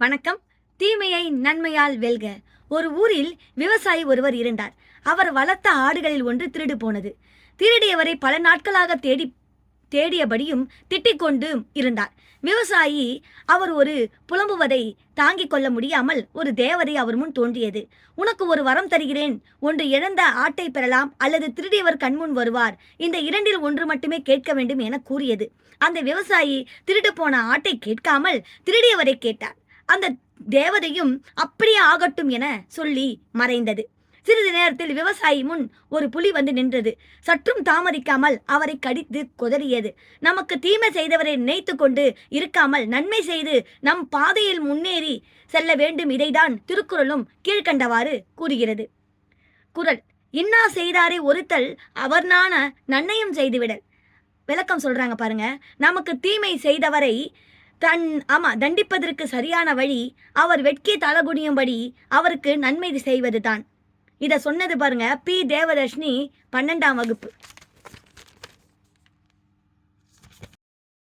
வணக்கம். தீமையை நன்மையால் வெல்க. ஒரு ஊரில் விவசாயி ஒருவர் இருந்தார். அவர் வளர்த்த ஆடுகளில் ஒன்று திருடு போனது. திருடியவரை பல நாட்களாக தேடியபடியும் திட்டிக் கொண்டு இருந்தார். விவசாயி அவர் ஒரு புலம்புவதை தாங்கிக் கொள்ள முடியாமல் ஒரு தேவதை அவர் முன் தோன்றியது. உனக்கு ஒரு வரம் தருகிறேன். ஒன்று இழந்த ஆட்டை பெறலாம், அல்லது திருடியவர் கண்முன் வருவார். இந்த இரண்டில் ஒன்று மட்டுமே கேட்க வேண்டும் என கூறியது. அந்த விவசாயி திருடு போன ஆட்டை கேட்காமல் திருடியவரை கேட்டார். அந்த தேவதையும் அப்படியே ஆகட்டும் என சொல்லி மறைந்தது. சிறிது நேரத்தில் விவசாயி முன் ஒரு புலி வந்து நின்றது. சற்றும் தாமதிக்காமல் அவரை கடித்து கொதறியது. நமக்கு தீமை செய்தவரை நினைத்து கொண்டு இருக்காமல் நன்மை செய்து நம் பாதையில் முன்னேறி செல்ல வேண்டும். இதைதான் திருக்குறளும் கீழ்கண்டவாறு கூறுகிறது. குறள்: இன்னா செய்தாரை ஒருத்தல் அவர்னான நன்மையும் செய்துவிடல். விளக்கம் சொல்றாங்க பாருங்க. நமக்கு தீமை செய்தவரை தண்டிப்பதற்கு சரியான வழி அவர் வெட்கி தலகுனியும்படி அவருக்கு நன்மை செய்வது தான். இதை சொன்னது பாருங்க பி. தேவதர்ஷினி, 12ஆம் வகுப்பு.